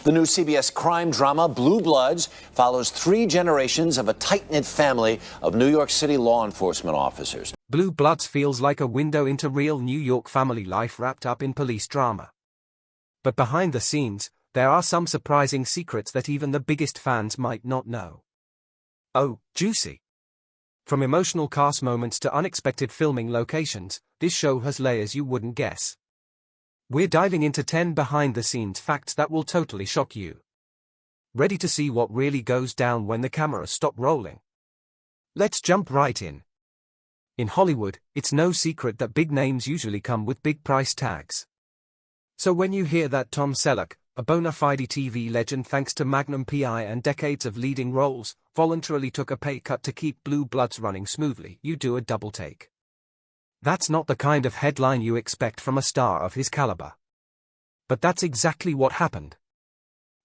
The new CBS crime drama, Blue Bloods, follows 3 generations of a tight-knit family of New York City law enforcement officers. Blue Bloods feels like a window into real New York family life wrapped up in police drama. But behind the scenes, there are some surprising secrets that even the biggest fans might not know. Oh, juicy! From emotional cast moments to unexpected filming locations, this show has layers you wouldn't guess. We're diving into 10 behind-the-scenes facts that will totally shock you. Ready to see what really goes down when the cameras stop rolling? Let's jump right in. In Hollywood, it's no secret that big names usually come with big price tags. So when you hear that Tom Selleck, a bona fide TV legend thanks to Magnum PI and decades of leading roles, voluntarily took a pay cut to keep Blue Bloods running smoothly, you do a double take. That's not the kind of headline you expect from a star of his caliber. But that's exactly what happened.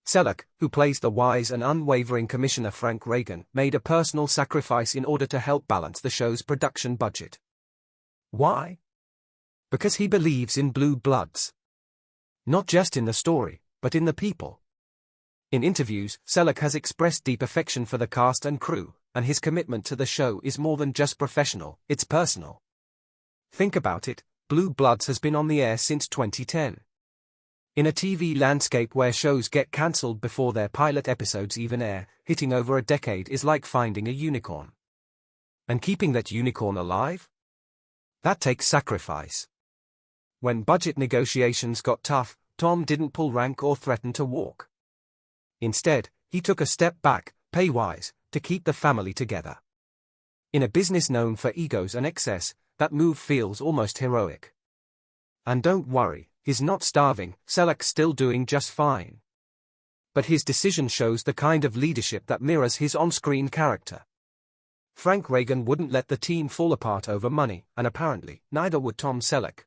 Selleck, who plays the wise and unwavering Commissioner Frank Reagan, made a personal sacrifice in order to help balance the show's production budget. Why? Because he believes in Blue Bloods. Not just in the story, but in the people. In interviews, Selleck has expressed deep affection for the cast and crew, and his commitment to the show is more than just professional, it's personal. Think about it, Blue Bloods has been on the air since 2010. In a TV landscape where shows get cancelled before their pilot episodes even air, hitting over a decade is like finding a unicorn. And keeping that unicorn alive? That takes sacrifice. When budget negotiations got tough, Tom didn't pull rank or threaten to walk. Instead, he took a step back, pay-wise, to keep the family together. In a business known for egos and excess, that move feels almost heroic. And don't worry, he's not starving, Selleck's still doing just fine. But his decision shows the kind of leadership that mirrors his on-screen character. Frank Reagan wouldn't let the team fall apart over money, and apparently, neither would Tom Selleck.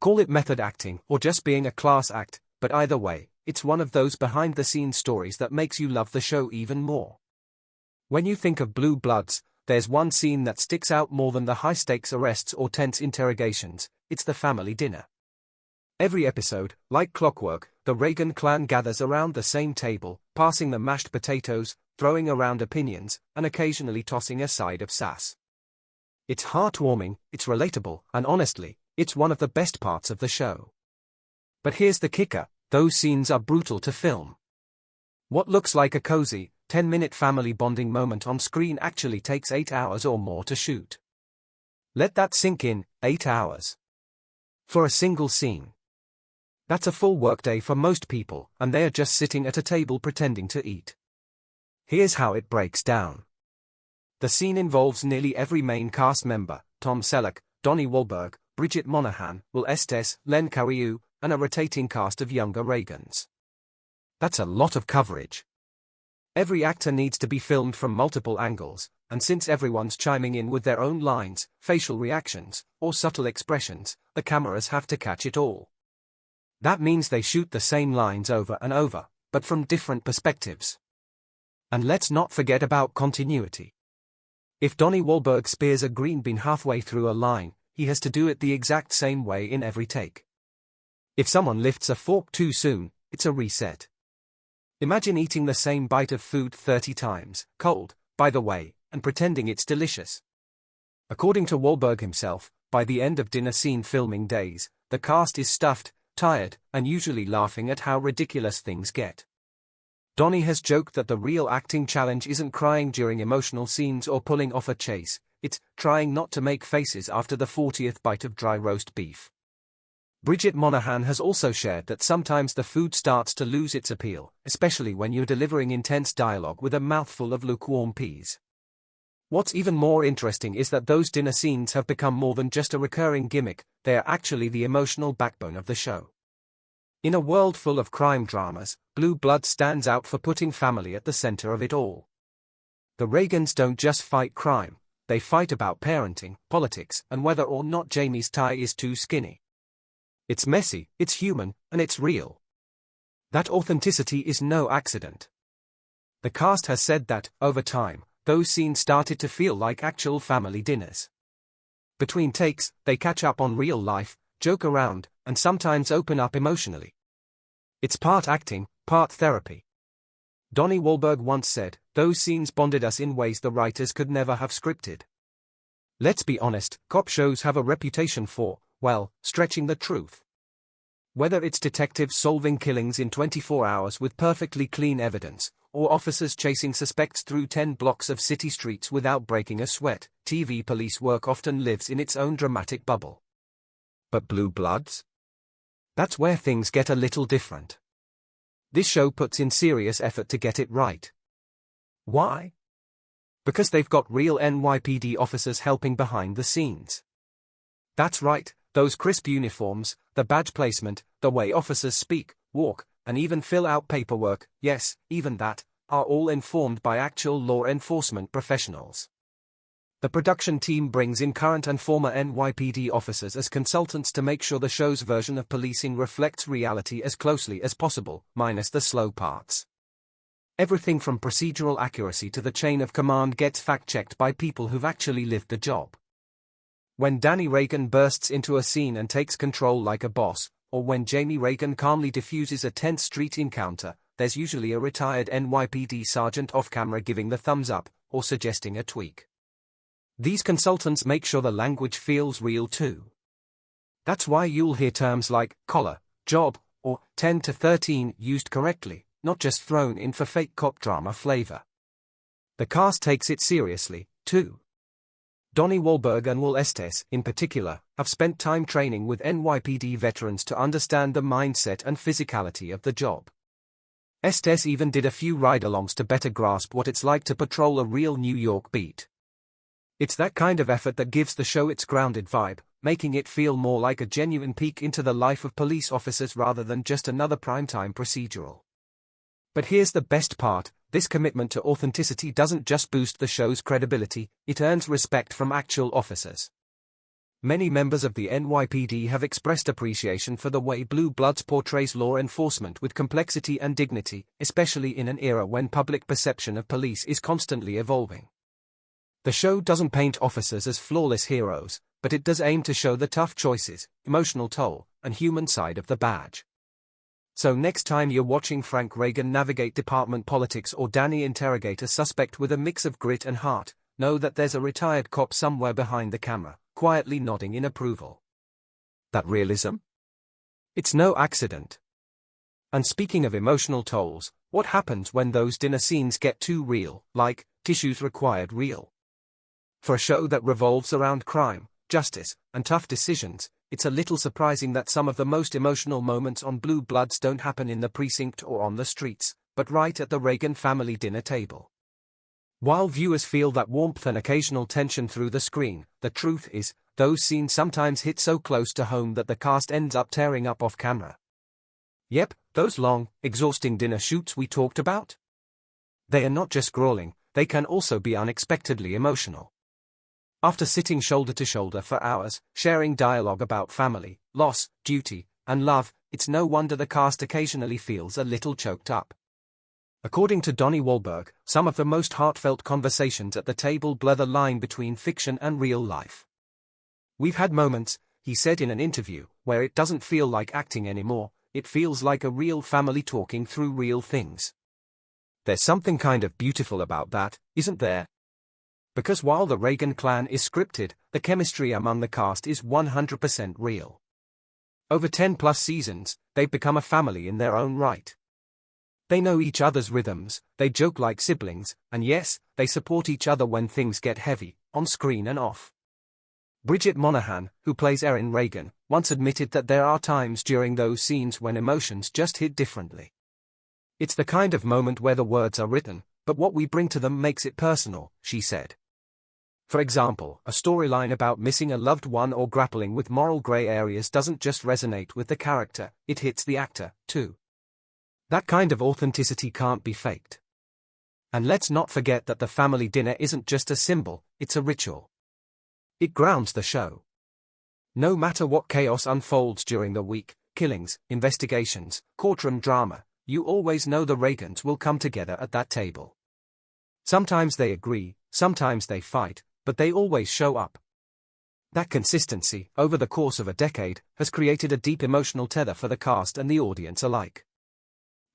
Call it method acting or just being a class act, but either way, it's one of those behind-the-scenes stories that makes you love the show even more. When you think of Blue Bloods, there's one scene that sticks out more than the high-stakes arrests or tense interrogations, it's the family dinner. Every episode, like clockwork, the Reagan clan gathers around the same table, passing the mashed potatoes, throwing around opinions, and occasionally tossing a side of sass. It's heartwarming, it's relatable, and honestly, it's one of the best parts of the show. But here's the kicker, those scenes are brutal to film. What looks like a cozy, 10-minute family bonding moment on screen actually takes 8 hours or more to shoot. Let that sink in, 8 hours. For a single scene. That's a full workday for most people, and they are just sitting at a table pretending to eat. Here's how it breaks down. The scene involves nearly every main cast member, Tom Selleck, Donnie Wahlberg, Bridget Moynahan, Will Estes, Len Cariou, and a rotating cast of younger Reagans. That's a lot of coverage. Every actor needs to be filmed from multiple angles, and since everyone's chiming in with their own lines, facial reactions, or subtle expressions, the cameras have to catch it all. That means they shoot the same lines over and over, but from different perspectives. And let's not forget about continuity. If Donnie Wahlberg spears a green bean halfway through a line, he has to do it the exact same way in every take. If someone lifts a fork too soon, it's a reset. Imagine eating the same bite of food 30 times, cold, by the way, and pretending it's delicious. According to Wahlberg himself, by the end of dinner scene filming days, the cast is stuffed, tired, and usually laughing at how ridiculous things get. Donnie has joked that the real acting challenge isn't crying during emotional scenes or pulling off a chase, it's trying not to make faces after the 40th bite of dry roast beef. Bridget Moynahan has also shared that sometimes the food starts to lose its appeal, especially when you're delivering intense dialogue with a mouthful of lukewarm peas. What's even more interesting is that those dinner scenes have become more than just a recurring gimmick, they are actually the emotional backbone of the show. In a world full of crime dramas, Blue Bloods stands out for putting family at the center of it all. The Reagans don't just fight crime, they fight about parenting, politics, and whether or not Jamie's tie is too skinny. It's messy, it's human, and it's real. That authenticity is no accident. The cast has said that, over time, those scenes started to feel like actual family dinners. Between takes, they catch up on real life, joke around, and sometimes open up emotionally. It's part acting, part therapy. Donnie Wahlberg once said, "Those scenes bonded us in ways the writers could never have scripted." Let's be honest, cop shows have a reputation for, well, stretching the truth. Whether it's detectives solving killings in 24 hours with perfectly clean evidence, or officers chasing suspects through 10 blocks of city streets without breaking a sweat, TV police work often lives in its own dramatic bubble. But Blue Bloods? That's where things get a little different. This show puts in serious effort to get it right. Why? Because they've got real NYPD officers helping behind the scenes. That's right, those crisp uniforms, the badge placement, the way officers speak, walk, and even fill out paperwork, yes, even that, are all informed by actual law enforcement professionals. The production team brings in current and former NYPD officers as consultants to make sure the show's version of policing reflects reality as closely as possible, minus the slow parts. Everything from procedural accuracy to the chain of command gets fact-checked by people who've actually lived the job. When Donnie Reagan bursts into a scene and takes control like a boss, or when Jamie Reagan calmly diffuses a tense street encounter, there's usually a retired NYPD sergeant off-camera giving the thumbs up, or suggesting a tweak. These consultants make sure the language feels real too. That's why you'll hear terms like collar, job, or 10 to 13 used correctly, not just thrown in for fake cop drama flavor. The cast takes it seriously, too. Donnie Wahlberg and Estes, in particular, have spent time training with NYPD veterans to understand the mindset and physicality of the job. Estes even did a few ride-alongs to better grasp what it's like to patrol a real New York beat. It's that kind of effort that gives the show its grounded vibe, making it feel more like a genuine peek into the life of police officers rather than just another primetime procedural. But here's the best part, this commitment to authenticity doesn't just boost the show's credibility, it earns respect from actual officers. Many members of the NYPD have expressed appreciation for the way Blue Bloods portrays law enforcement with complexity and dignity, especially in an era when public perception of police is constantly evolving. The show doesn't paint officers as flawless heroes, but it does aim to show the tough choices, emotional toll, and human side of the badge. So next time you're watching Frank Reagan navigate department politics or Danny interrogate a suspect with a mix of grit and heart, know that there's a retired cop somewhere behind the camera, quietly nodding in approval. That realism? It's no accident. And speaking of emotional tolls, what happens when those dinner scenes get too real, like, tissues required real? For a show that revolves around crime, justice, and tough decisions, it's a little surprising that some of the most emotional moments on Blue Bloods don't happen in the precinct or on the streets, but right at the Reagan family dinner table. While viewers feel that warmth and occasional tension through the screen, the truth is, those scenes sometimes hit so close to home that the cast ends up tearing up off camera. Yep, those long, exhausting dinner shoots we talked about? They are not just grueling, they can also be unexpectedly emotional. After sitting shoulder to shoulder for hours, sharing dialogue about family, loss, duty, and love, it's no wonder the cast occasionally feels a little choked up. According to Donnie Wahlberg, some of the most heartfelt conversations at the table blur the line between fiction and real life. "We've had moments," he said in an interview, "where it doesn't feel like acting anymore, it feels like a real family talking through real things." There's something kind of beautiful about that, isn't there? Because while the Reagan clan is scripted, the chemistry among the cast is 100% real. Over 10+ seasons, they've become a family in their own right. They know each other's rhythms, they joke like siblings, and yes, they support each other when things get heavy, on screen and off. Bridget Moynahan, who plays Erin Reagan, once admitted that there are times during those scenes when emotions just hit differently. "It's the kind of moment where the words are written, but what we bring to them makes it personal," she said. For example, a storyline about missing a loved one or grappling with moral gray areas doesn't just resonate with the character, it hits the actor, too. That kind of authenticity can't be faked. And let's not forget that the family dinner isn't just a symbol, it's a ritual. It grounds the show. No matter what chaos unfolds during the week, killings, investigations, courtroom drama, you always know the Reagans will come together at that table. Sometimes they agree, sometimes they fight, but they always show up. That consistency, over the course of a decade, has created a deep emotional tether for the cast and the audience alike.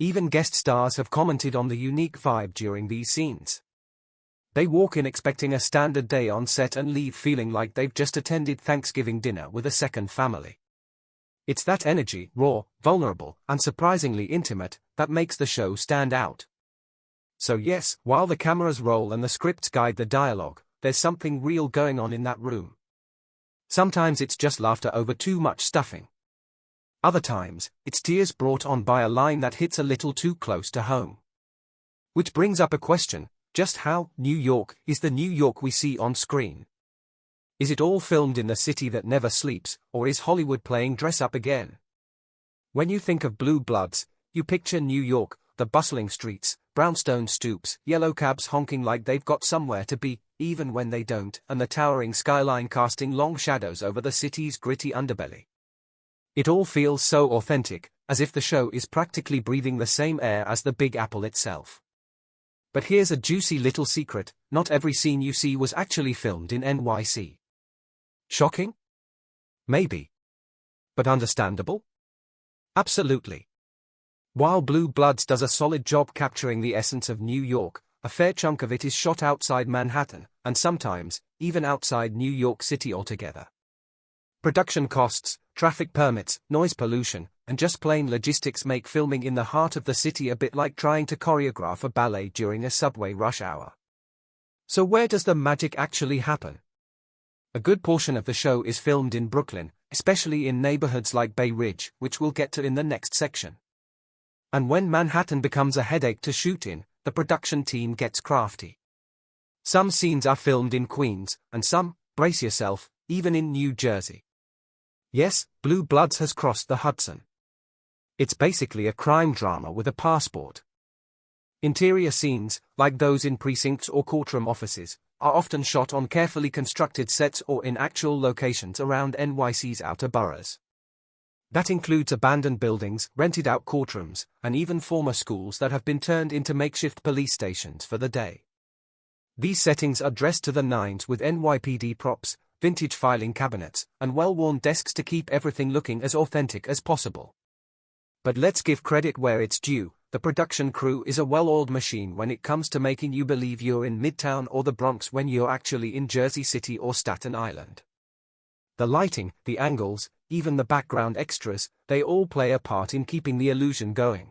Even guest stars have commented on the unique vibe during these scenes. They walk in expecting a standard day on set and leave feeling like they've just attended Thanksgiving dinner with a second family. It's that energy, raw, vulnerable, and surprisingly intimate, that makes the show stand out. So yes, while the cameras roll and the scripts guide the dialogue, there's something real going on in that room. Sometimes it's just laughter over too much stuffing. Other times, it's tears brought on by a line that hits a little too close to home. Which brings up a question, just how New York is the New York we see on screen? Is it all filmed in the city that never sleeps, or is Hollywood playing dress up again? When you think of Blue Bloods, you picture New York, the bustling streets, brownstone stoops, yellow cabs honking like they've got somewhere to be, even when they don't, and the towering skyline casting long shadows over the city's gritty underbelly. It all feels so authentic, as if the show is practically breathing the same air as the Big Apple itself. But here's a juicy little secret, not every scene you see was actually filmed in NYC. Shocking? Maybe. But understandable? Absolutely. While Blue Bloods does a solid job capturing the essence of New York, a fair chunk of it is shot outside Manhattan, and sometimes, even outside New York City altogether. Production costs, traffic permits, noise pollution, and just plain logistics make filming in the heart of the city a bit like trying to choreograph a ballet during a subway rush hour. So where does the magic actually happen? A good portion of the show is filmed in Brooklyn, especially in neighborhoods like Bay Ridge, which we'll get to in the next section. And when Manhattan becomes a headache to shoot in, the production team gets crafty. Some scenes are filmed in Queens, and some, brace yourself, even in New Jersey. Yes, Blue Bloods has crossed the Hudson. It's basically a crime drama with a passport. Interior scenes, like those in precincts or courtroom offices, are often shot on carefully constructed sets or in actual locations around NYC's outer boroughs. That includes abandoned buildings, rented-out courtrooms, and even former schools that have been turned into makeshift police stations for the day. These settings are dressed to the nines with NYPD props, vintage filing cabinets, and well-worn desks to keep everything looking as authentic as possible. But let's give credit where it's due. The production crew is a well-oiled machine when it comes to making you believe you're in Midtown or the Bronx when you're actually in Jersey City or Staten Island. The lighting, the angles, even the background extras, they all play a part in keeping the illusion going.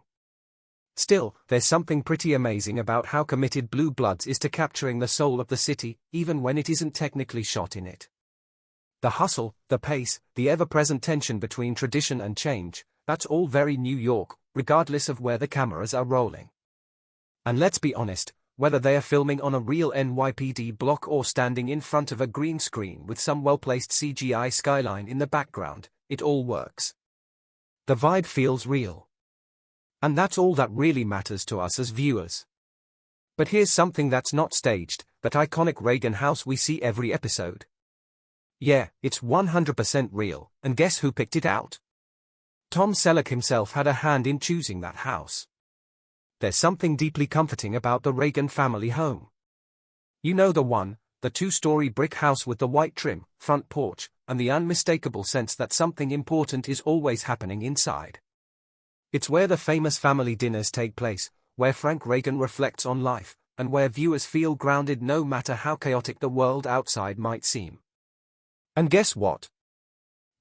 Still, there's something pretty amazing about how committed Blue Bloods is to capturing the soul of the city, even when it isn't technically shot in it. The hustle, the pace, the ever-present tension between tradition and change, that's all very New York, regardless of where the cameras are rolling. And let's be honest, whether they are filming on a real NYPD block or standing in front of a green screen with some well-placed CGI skyline in the background, it all works. The vibe feels real. And that's all that really matters to us as viewers. But here's something that's not staged, that iconic Reagan house we see every episode. Yeah, it's 100% real, and guess who picked it out? Tom Selleck himself had a hand in choosing that house. There's something deeply comforting about the Reagan family home. You know the one, the two-story brick house with the white trim, front porch, and the unmistakable sense that something important is always happening inside. It's where the famous family dinners take place, where Frank Reagan reflects on life, and where viewers feel grounded no matter how chaotic the world outside might seem. And guess what?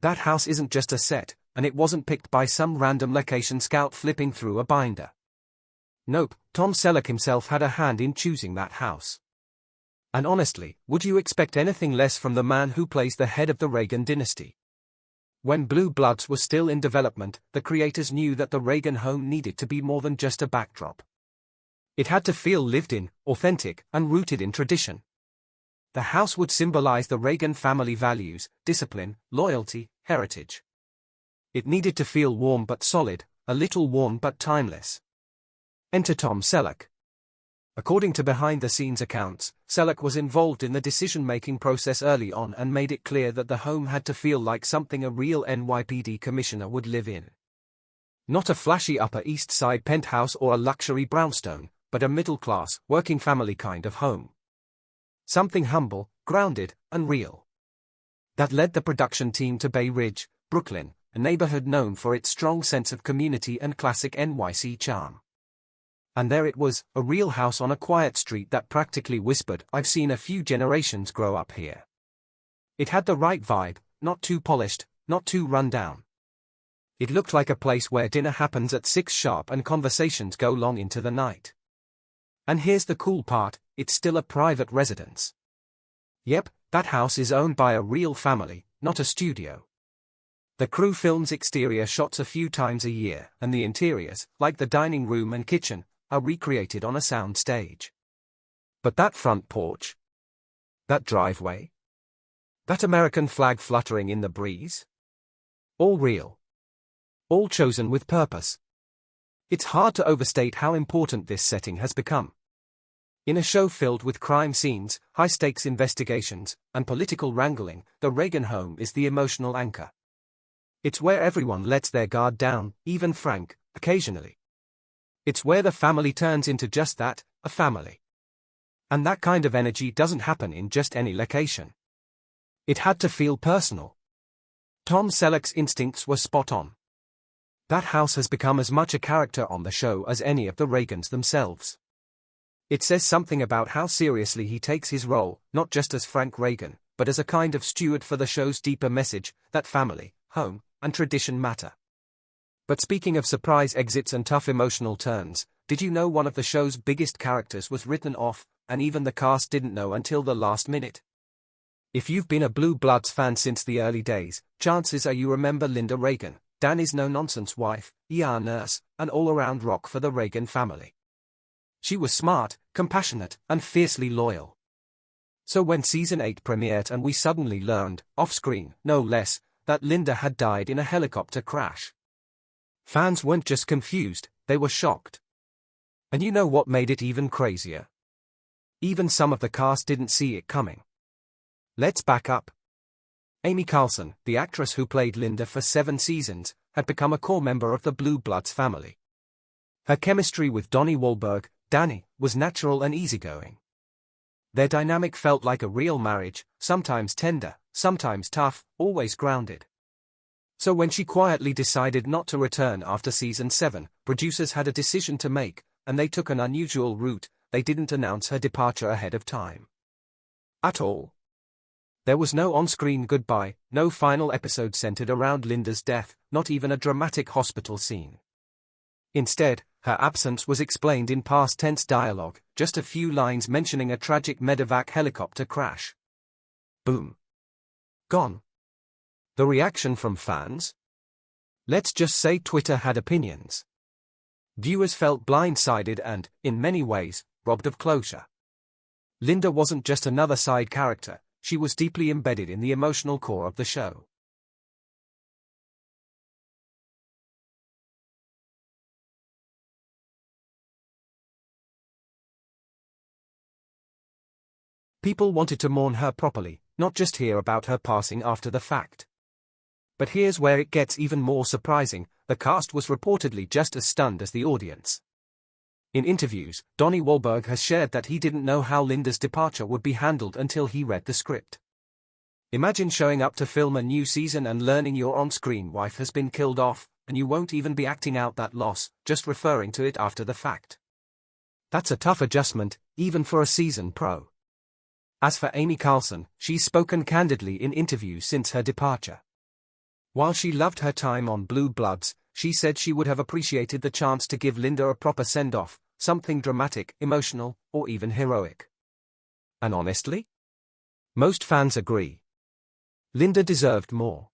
That house isn't just a set, and it wasn't picked by some random location scout flipping through a binder. Nope, Tom Selleck himself had a hand in choosing that house. And honestly, would you expect anything less from the man who plays the head of the Reagan dynasty? When Blue Bloods was still in development, the creators knew that the Reagan home needed to be more than just a backdrop. It had to feel lived in, authentic, and rooted in tradition. The house would symbolize the Reagan family values, discipline, loyalty, heritage. It needed to feel warm but solid, a little worn but timeless. Enter Tom Selleck. According to behind-the-scenes accounts, Selleck was involved in the decision-making process early on and made it clear that the home had to feel like something a real NYPD commissioner would live in. Not a flashy Upper East Side penthouse or a luxury brownstone, but a middle-class, working-family kind of home. Something humble, grounded, and real. That led the production team to Bay Ridge, Brooklyn, a neighborhood known for its strong sense of community and classic NYC charm. And there it was, a real house on a quiet street that practically whispered, "I've seen a few generations grow up here." It had the right vibe, not too polished, not too run down. It looked like a place where dinner happens at 6 sharp and conversations go long into the night. And here's the cool part, it's still a private residence. Yep, that house is owned by a real family, not a studio. The crew films exterior shots a few times a year, and the interiors, like the dining room and kitchen, are recreated on a sound stage. But that front porch? That driveway? That American flag fluttering in the breeze? All real. All chosen with purpose. It's hard to overstate how important this setting has become. In a show filled with crime scenes, high-stakes investigations, and political wrangling, the Reagan home is the emotional anchor. It's where everyone lets their guard down, even Frank, occasionally. It's where the family turns into just that, a family. And that kind of energy doesn't happen in just any location. It had to feel personal. Tom Selleck's instincts were spot on. That house has become as much a character on the show as any of the Reagans themselves. It says something about how seriously he takes his role, not just as Frank Reagan, but as a kind of steward for the show's deeper message, that family, home, and tradition matter. But speaking of surprise exits and tough emotional turns, did you know one of the show's biggest characters was written off, and even the cast didn't know until the last minute? If you've been a Blue Bloods fan since the early days, chances are you remember Linda Reagan, Danny's no-nonsense wife, ER nurse, and all-around rock for the Reagan family. She was smart, compassionate, and fiercely loyal. So when Season 8 premiered and we suddenly learned, off-screen, no less, that Linda had died in a helicopter crash, fans weren't just confused, they were shocked. And you know what made it even crazier? Even some of the cast didn't see it coming. Let's back up. Amy Carlson, the actress who played Linda for 7 seasons, had become a core member of the Blue Bloods family. Her chemistry with Donnie Wahlberg, Danny, was natural and easygoing. Their dynamic felt like a real marriage, sometimes tender, sometimes tough, always grounded. So when she quietly decided not to return after Season 7, producers had a decision to make, and they took an unusual route. They didn't announce her departure ahead of time. At all. There was no on-screen goodbye, no final episode centered around Linda's death, not even a dramatic hospital scene. Instead, her absence was explained in past tense dialogue, just a few lines mentioning a tragic medevac helicopter crash. Boom. Gone. The reaction from fans? Let's just say Twitter had opinions. Viewers felt blindsided and, in many ways, robbed of closure. Linda wasn't just another side character, she was deeply embedded in the emotional core of the show. People wanted to mourn her properly, not just hear about her passing after the fact. But here's where it gets even more surprising, the cast was reportedly just as stunned as the audience. In interviews, Donnie Wahlberg has shared that he didn't know how Linda's departure would be handled until he read the script. Imagine showing up to film a new season and learning your on-screen wife has been killed off, and you won't even be acting out that loss, just referring to it after the fact. That's a tough adjustment, even for a seasoned pro. As for Amy Carlson, she's spoken candidly in interviews since her departure. While she loved her time on Blue Bloods, she said she would have appreciated the chance to give Linda a proper send-off, something dramatic, emotional, or even heroic. And honestly? Most fans agree. Linda deserved more.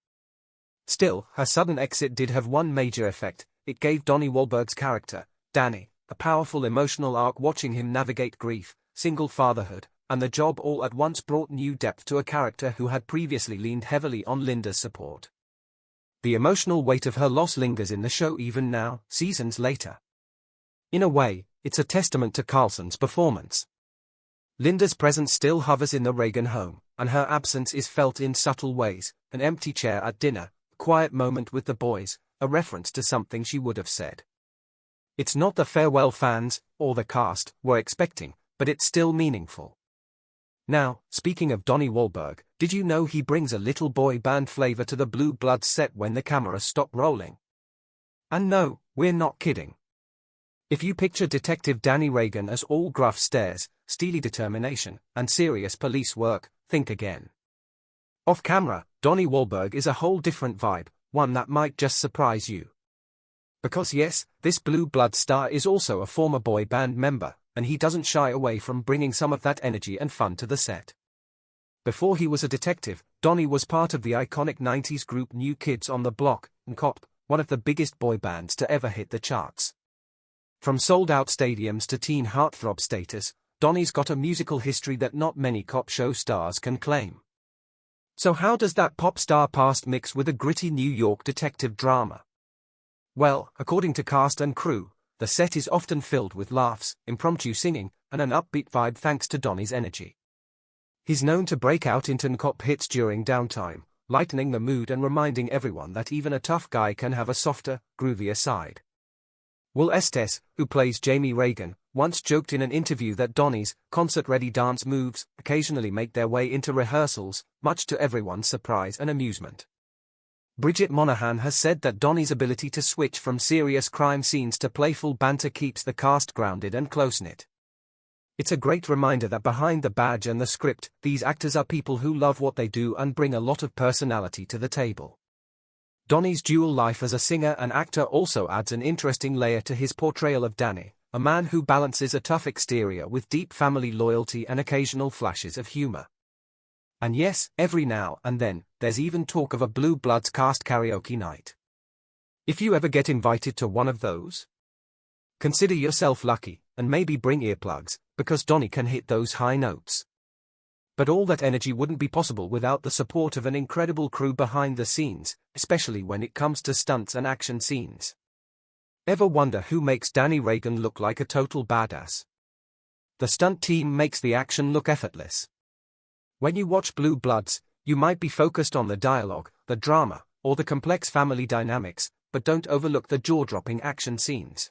Still, her sudden exit did have one major effect. It gave Donnie Wahlberg's character, Danny, a powerful emotional arc. Watching him navigate grief, single fatherhood, and the job all at once brought new depth to a character who had previously leaned heavily on Linda's support. The emotional weight of her loss lingers in the show even now, seasons later. In a way, it's a testament to Carlson's performance. Linda's presence still hovers in the Reagan home, and her absence is felt in subtle ways: an empty chair at dinner, a quiet moment with the boys, a reference to something she would have said. It's not the farewell fans, or the cast, were expecting, but it's still meaningful. Now, speaking of Donnie Wahlberg, did you know he brings a little boy band flavor to the Blue Bloods set when the cameras stop rolling? And no, we're not kidding. If you picture Detective Donnie Reagan as all gruff stares, steely determination, and serious police work, think again. Off camera, Donnie Wahlberg is a whole different vibe, one that might just surprise you. Because yes, this Blue Blood star is also a former boy band member, and he doesn't shy away from bringing some of that energy and fun to the set. Before he was a detective, Donnie was part of the iconic 90s group New Kids on the Block, untold, one of the biggest boy bands to ever hit the charts. From sold-out stadiums to teen heartthrob status, Donnie's got a musical history that not many cop show stars can claim. So how does that pop star past mix with a gritty New York detective drama? Well, according to cast and crew, the set is often filled with laughs, impromptu singing, and an upbeat vibe thanks to Donnie's energy. He's known to break out into cop hits during downtime, lightening the mood and reminding everyone that even a tough guy can have a softer, groovier side. Will Estes, who plays Jamie Reagan, once joked in an interview that Donnie's concert-ready dance moves occasionally make their way into rehearsals, much to everyone's surprise and amusement. Bridget Moynahan has said that Donnie's ability to switch from serious crime scenes to playful banter keeps the cast grounded and close-knit. It's a great reminder that behind the badge and the script, these actors are people who love what they do and bring a lot of personality to the table. Donnie's dual life as a singer and actor also adds an interesting layer to his portrayal of Danny, a man who balances a tough exterior with deep family loyalty and occasional flashes of humor. And yes, every now and then, there's even talk of a Blue Bloods cast karaoke night. If you ever get invited to one of those, consider yourself lucky, and maybe bring earplugs, because Donnie can hit those high notes. But all that energy wouldn't be possible without the support of an incredible crew behind the scenes, especially when it comes to stunts and action scenes. Ever wonder who makes Donnie Reagan look like a total badass? The stunt team makes the action look effortless. When you watch Blue Bloods, you might be focused on the dialogue, the drama, or the complex family dynamics, but don't overlook the jaw-dropping action scenes.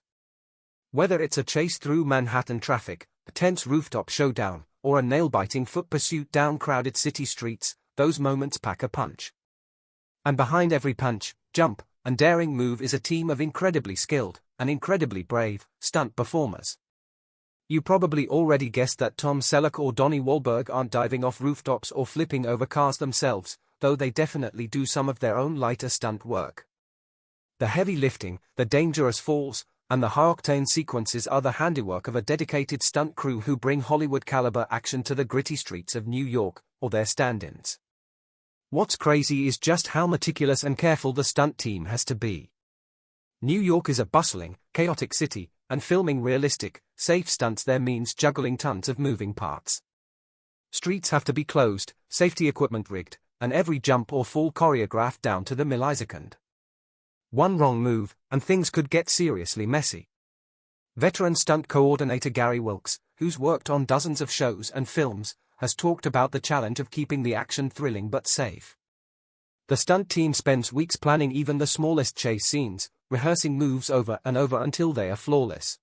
Whether it's a chase through Manhattan traffic, a tense rooftop showdown, or a nail-biting foot pursuit down crowded city streets, those moments pack a punch. And behind every punch, jump, and daring move is a team of incredibly skilled, and incredibly brave, stunt performers. You probably already guessed that Tom Selleck or Donnie Wahlberg aren't diving off rooftops or flipping over cars themselves, though they definitely do some of their own lighter stunt work. The heavy lifting, the dangerous falls, and the high-octane sequences are the handiwork of a dedicated stunt crew who bring Hollywood-caliber action to the gritty streets of New York, or their stand-ins. What's crazy is just how meticulous and careful the stunt team has to be. New York is a bustling, chaotic city, and filming realistic, safe stunts there means juggling tons of moving parts. Streets have to be closed, safety equipment rigged, and every jump or fall choreographed down to the millisecond. One wrong move, and things could get seriously messy. Veteran stunt coordinator Gary Wilkes, who's worked on dozens of shows and films, has talked about the challenge of keeping the action thrilling but safe. The stunt team spends weeks planning even the smallest chase scenes, rehearsing moves over and over until they are flawless.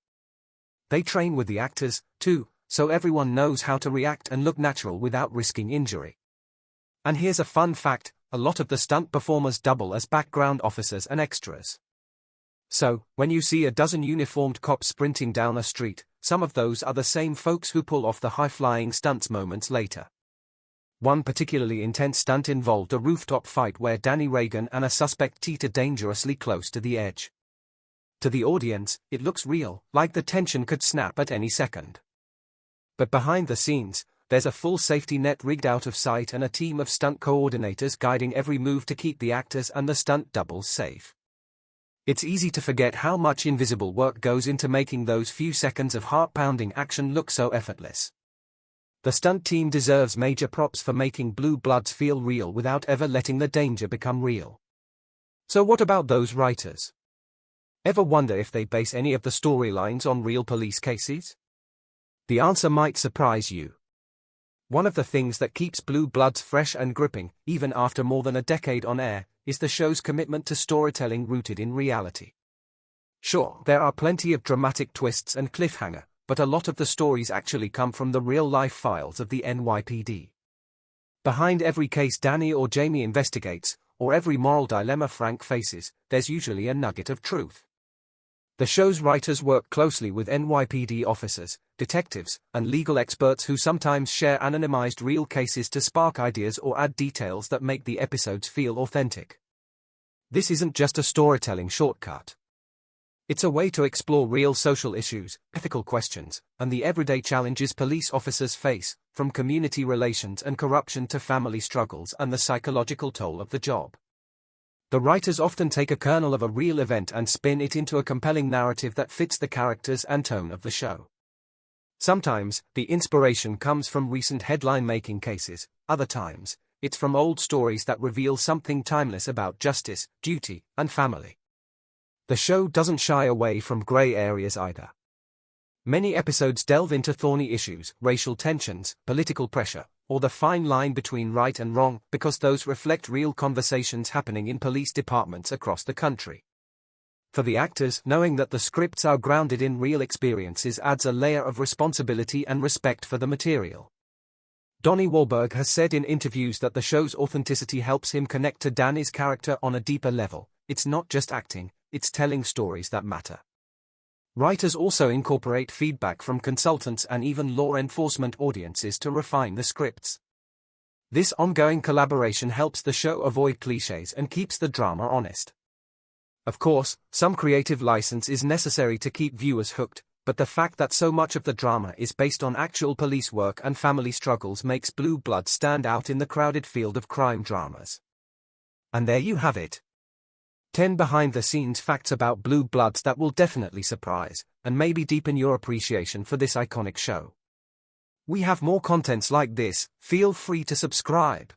They train with the actors, too, so everyone knows how to react and look natural without risking injury. And here's a fun fact, a lot of the stunt performers double as background officers and extras. So, when you see a dozen uniformed cops sprinting down a street, some of those are the same folks who pull off the high-flying stunts moments later. One particularly intense stunt involved a rooftop fight where Donnie Reagan and a suspect teetered dangerously close to the edge. To the audience, it looks real, like the tension could snap at any second. But behind the scenes, there's a full safety net rigged out of sight and a team of stunt coordinators guiding every move to keep the actors and the stunt doubles safe. It's easy to forget how much invisible work goes into making those few seconds of heart-pounding action look so effortless. The stunt team deserves major props for making Blue Bloods feel real without ever letting the danger become real. So what about those writers? Ever wonder if they base any of the storylines on real police cases? The answer might surprise you. One of the things that keeps Blue Bloods fresh and gripping, even after more than a decade on air, is the show's commitment to storytelling rooted in reality. Sure, there are plenty of dramatic twists and cliffhanger, but a lot of the stories actually come from the real-life files of the NYPD. Behind every case Danny or Jamie investigates, or every moral dilemma Frank faces, there's usually a nugget of truth. The show's writers work closely with NYPD officers, detectives, and legal experts who sometimes share anonymized real cases to spark ideas or add details that make the episodes feel authentic. This isn't just a storytelling shortcut. It's a way to explore real social issues, ethical questions, and the everyday challenges police officers face, from community relations and corruption to family struggles and the psychological toll of the job. The writers often take a kernel of a real event and spin it into a compelling narrative that fits the characters and tone of the show. Sometimes, the inspiration comes from recent headline-making cases, other times, it's from old stories that reveal something timeless about justice, duty, and family. The show doesn't shy away from grey areas either. Many episodes delve into thorny issues, racial tensions, political pressure, or the fine line between right and wrong, because those reflect real conversations happening in police departments across the country. For the actors, knowing that the scripts are grounded in real experiences adds a layer of responsibility and respect for the material. Donnie Wahlberg has said in interviews that the show's authenticity helps him connect to Danny's character on a deeper level. It's not just acting, it's telling stories that matter. Writers also incorporate feedback from consultants and even law enforcement audiences to refine the scripts. This ongoing collaboration helps the show avoid cliches and keeps the drama honest. Of course, some creative license is necessary to keep viewers hooked, but the fact that so much of the drama is based on actual police work and family struggles makes Blue Bloods stand out in the crowded field of crime dramas. And there you have it. 10 behind-the-scenes facts about Blue Bloods that will definitely surprise, and maybe deepen your appreciation for this iconic show. We have more contents like this, feel free to subscribe.